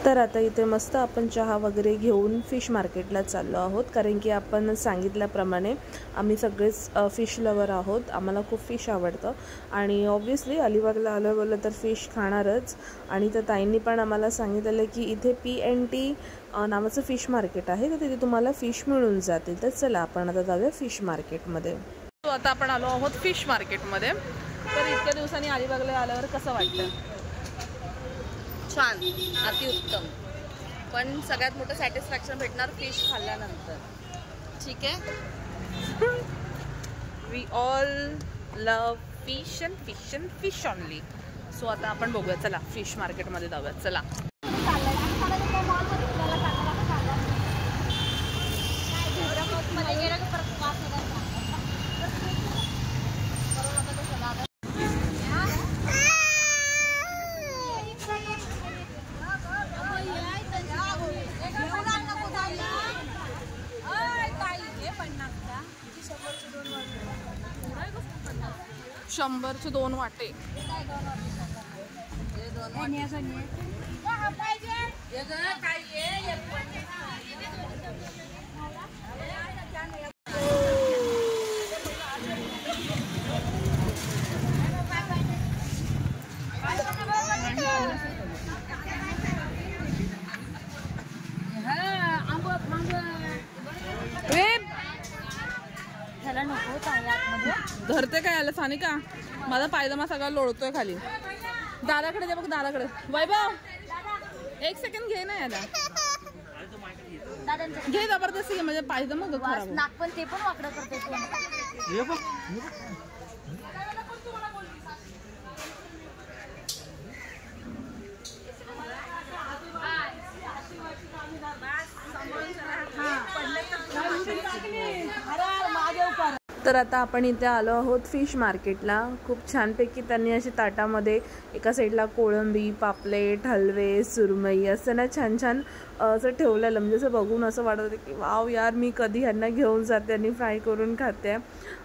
तर आता इथे मस्त आपण चहा वगैरे घेऊन फिश मार्केटला चाललो आहोत, कारण की आपण सांगितल्याप्रमाणे आम्ही सगळेच फिश लवर आहोत. आम्हाला खूप फिश आवडतं आणि ऑब्व्हियसली अलिबागला आलं बोललं तर फिश खाणारच. आणि त्या ताईंनी पण आम्हाला सांगितलेलं की इथे PNT नावाचं फिश मार्केट आहे, तर तिथे तुम्हाला फिश मिळून जातील. तर चला आपण आता जाऊया फिश मार्केटमध्ये. तो आता आपण आलो आहोत फिश मार्केटमध्ये. तर इतक्या दिवसांनी अलिबागला आल्यावर कसं वाटतं? छान, अतिउत्तम. पण सगळ्यात मोठं सॅटिस्फॅक्शन भेटणार फिश खाल्ल्यानंतर. ठीक आहे. We all love fish and fish and fish only. So आता आपण बघूया, चला फिश मार्केटमध्ये जाऊयात. चला. शंभरचे 2 वाटे. धरते काय आलं सानिका? माझा पायजमा सगळा लोळतोय खाली. दाराकडे दे बघ, दाराकडे. वैभव 1 सेकंड घे ना याला. घे जबरदस्ती, म्हणजे पायजमा खराब. नाक पण ते पण वाकडं करते. तर आता आपण इथे आलो आहोत फिश मार्केटला. खूप छानपैकी त्यांनी अशी ताटामध्ये एका साईडला कोळंबी, पापलेट, हलवे, सुरमई असं ना छान छान असं ठेवलेलं. म्हणजे असं बघून असं वाटत होतं की वाव यार, मी कधी ह्यांना घेऊन जाते आणि फ्राय करून खाते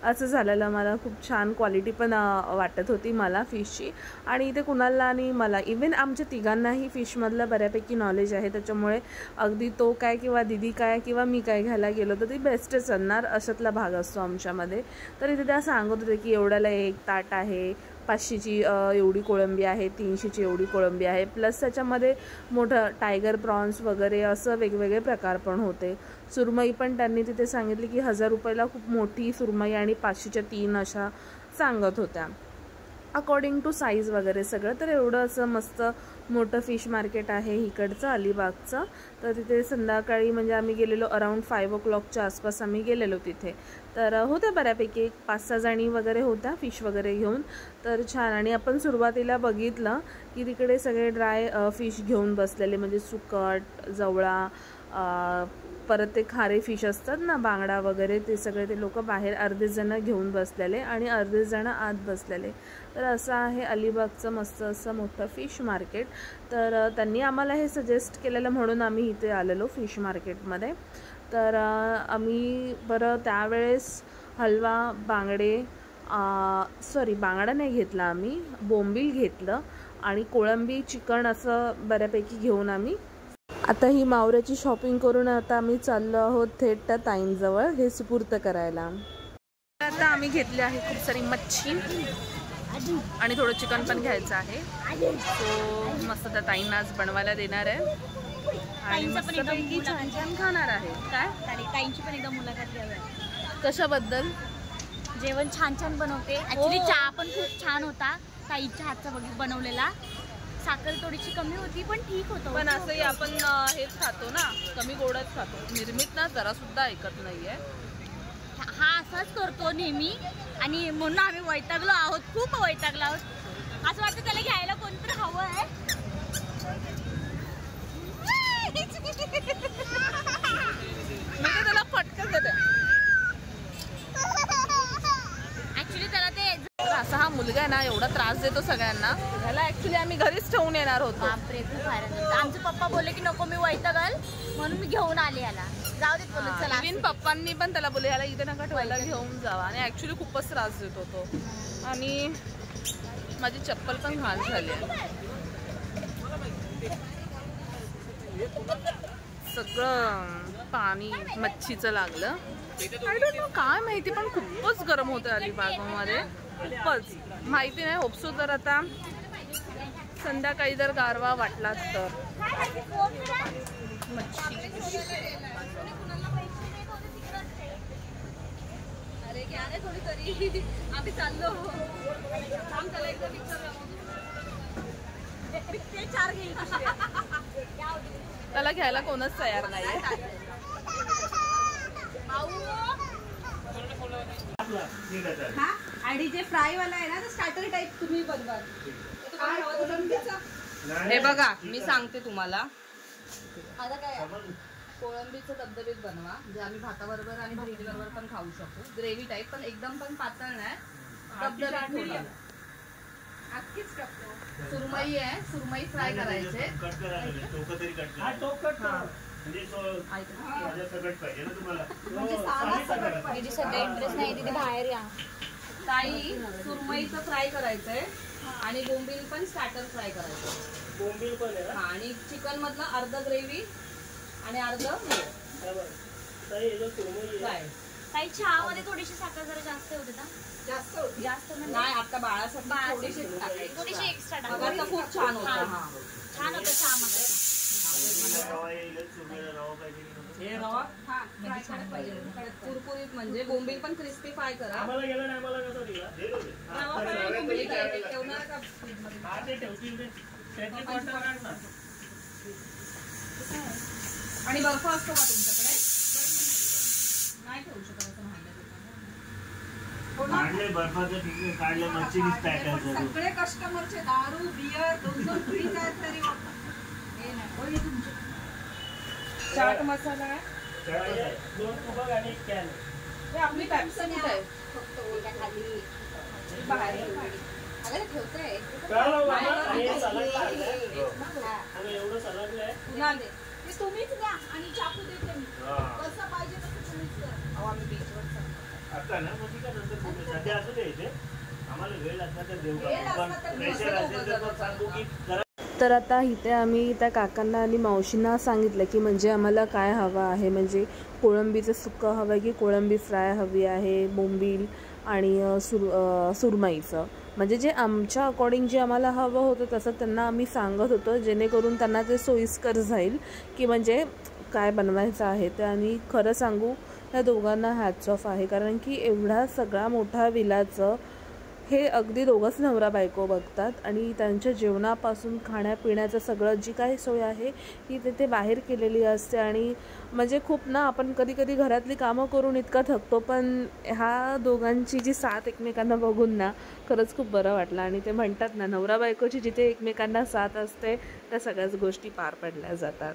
असं झालेलं. मला खूप छान क्वालिटी पण वाटत होती मला फिशची. आणि इथे कुणाला आणि मला, इवन आमच्या तिघांनाही फिशमधलं बऱ्यापैकी नॉलेज आहे, त्याच्यामुळे अगदी तो काय किंवा दिदी काय किंवा मी काय घ्यायला गेलो तर ती बेस्टच असणार अशातला भाग असतो आमच्यामध्ये. तर इथे त्या सांगत होते की एवढ्याला 1 ताट आहे, 500ची एवढी कोळंबी आहे, 300ची एवढी कोळंबी आहे, प्लस त्याच्यामध्ये मोठं टायगर प्रॉन्स वगैरे असं वेगवेगळे प्रकार पण होते. सुरमई पण त्यांनी तिथे सांगितली की 1000 रुपयाला खूप मोठी सुरमई आणि 500च्या 3 अशा सांगत होत्या, अकॉर्डिंग टू साईज वगैरे सगळं. तर एवढं असं मस्त मोठं फिश मार्केट आहे इकडचं अलिबागचं. तर तिथे संध्याकाळी म्हणजे आम्ही गेलेलो अराउंड 5 o'clockच्या आसपास आम्ही गेलेलो तिथे. तर होत्या बऱ्यापैकी 5-6 जणी वगैरे होत्या फिश वगैरे घेऊन. तर छान. आणि आपण सुरुवातीला बघितलं की तिकडे सगळे ड्राय फिश घेऊन बसलेले, म्हणजे सुकट, जवळा, परत ते खारे फिश असतात ना, बांगडा वगैरे, ते सगळे ते लोक बाहेर अर्धे जण घेऊन बसलेले आणि अर्धे जण आत बसलेले. तर असं आहे अलिबागचं मस्त असं मोठं फिश मार्केट. तर त्यांनी आम्हाला हे सजेस्ट केलेलं म्हणून आम्ही इथे आलेलो फिश मार्केटमध्ये. तर आम्ही बरं त्यावेळेस हलवा, बांगडे, बांगडा नाही घेतला आम्ही, बोंबील घेतलं आणि कोळंबी, चिकन असं बऱ्यापैकी घेऊन आम्ही आता ही मावऱ्याची शॉपिंग करून आता आम्ही चाललो आहोत थेट त्या ताईंजवळ हे सुपूर्त करायला. आता आम्ही घेतली आहे खूप सारी मच्छी आणि थोडं चिकन पण घ्यायचं आहे. सो मस्त त्या ताईंना आज बनवायला देणार आहे आणि मस्तपैकी छान छान खाणार आहे. काय ताईंची पण एकदा मुलाखत घ्यावी. कशाबद्दल? जेवण छान छान बनवते. ऍक्च्युली चहा पण खूप छान होता ताईच्या हातचा बनवलेला. साखर थोडीशी कमी होती पण ठीक होतं. पण असंही आपण हेच खातो ना, कमी गोडच खातो. निर्मित ना जरा सुद्धा ऐकत नाहीये. हा असाच करतो नेहमी आणि म्हणून आम्ही वैतागलो आहोत, खूप वैतागलो आहोत. असं वाटतं त्याला घ्यायला कोणतरी हवं आहे. मी त्याला फटका देते. ऍक्च्युली त्याला ते असा हा मुलगा आहे ना, एवढा त्रास देतो सगळ्यांना. ह्याला ऍक्च्युली आम्ही घरीच ठेवून येणार होतो. बापरे, खूप हैराण. आमचे पप्पा बोलले की नको मी वैतागल, म्हणून मी घेऊन आले याला. जाऊ देत बोलत चला. इवन पप्पांनी पण त्याला बोलले ह्याला इथे नका ठेवायला, घेऊन जावा. आणि ऍक्च्युली खूपच त्रास देतो तो. आणि माझी चप्पल पण घाण झाली आहे. सगळं पाणी मच्छीचं लागलं. आय डोंट नो काय माहिती, पण खूपच गरम होतं अलिबागमध्ये, खूपच. माहिती नाही, होपसो तर आता संध्याकाळी जर गारवा वाटला तर. मच्छी आम्ही चाललो. त्याला घ्यायला कोणच तयार नाही. आणि जे फ्राय वाला आहे ना, स्टार्टर टाईप तुम्ही बनवा. हे बघा, मी सांगते तुम्हाला, आता काय कोळंबीचं धबधबीत बनवा, जे आम्ही भाताबरोबर आणि भाजी बरोबर पण खाऊ शकतो. ग्रेव्ही टाईप, पण एकदम पण पातळ नाही, धबधबीत. सुरमई आहे, सुरमई फ्राय करायचे. सध्या इंटरेस्ट नाही तिथे बाहेर या. ताई, सुरमईचं फ्राय करायचंय आणि बोंबील पण स्टार्टर फ्राय करायचं. बोंबील पण आहे, आणि चिकन मधलं अर्ध ग्रेव्ही आणि अर्ध फ्राय. काही चहामध्ये थोडीशी साखर जरा जास्त होते ना? जास्त नाही, आता बाळासाठी थोडीशी एक्स्ट्रा टाकायची. खूप छान होतं. छान होतं चहा मध्ये. कुरकुरीत म्हणजे बोंबील पण क्रिस्पी फ्राय करा. आणि बर्फ असतो का तुमच्याकडे? नाही ठेवू शकत असं सगळे कस्टमरचे दारू बियर 2-2 फ्रीज आहेत तरी चाट मसाला आहे, आपली पॅप्सी आहे. फक्त ओल्या खाली बाहेर अगं ठेवतोय. तुम्हीच द्या आणि चाकू देते मी. कसं पाहिजे तसं तुम्हीच द्या. आम्ही बीचवर आता ना मग ठीक आहे, नंतर सध्या असू दे इथे. आम्हाला वेळ लागला तर देऊ का, पण प्रेशर असेल तर सांगू की जरा. तर आता इथे आम्ही त्या काकांना आणि मावशींना सांगितलं की म्हणजे आम्हाला काय हवं आहे, म्हणजे कोळंबीचं सुक्कं हवं आहे की कोळंबी फ्राय हवी आहे, बोंबील आणि सुरमईचं, म्हणजे जे आमच्या अकॉर्डिंग जे आम्हाला हवं होतं तसं त्यांना आम्ही सांगत होतो, जेणेकरून त्यांना ते सोयीस्कर जाईल की म्हणजे काय बनवायचं आहे ते. आणि खरं सांगू, या दोघांना हॅट्स ऑफ आहे, कारण की एवढा सगळा मोठा विलाचं हे अगदी दोघंच नवरा बायको बघतात. आणि त्यांच्या जेवणापासून खाण्यापिण्याचं सगळं जी काही सोय आहे ही ते बाहेर केलेली असते. आणि म्हणजे खूप ना, आपण कधी कधी घरातली कामं करून इतका थकतो, पण ह्या दोघांची जी साथ एकमेकांना बघून ना खरंच खूप बरं वाटलं. आणि ते म्हणतात ना, नवरा बायकोची जिथे एकमेकांना साथ असते त्या सगळ्याच गोष्टी पार पडल्या जातात.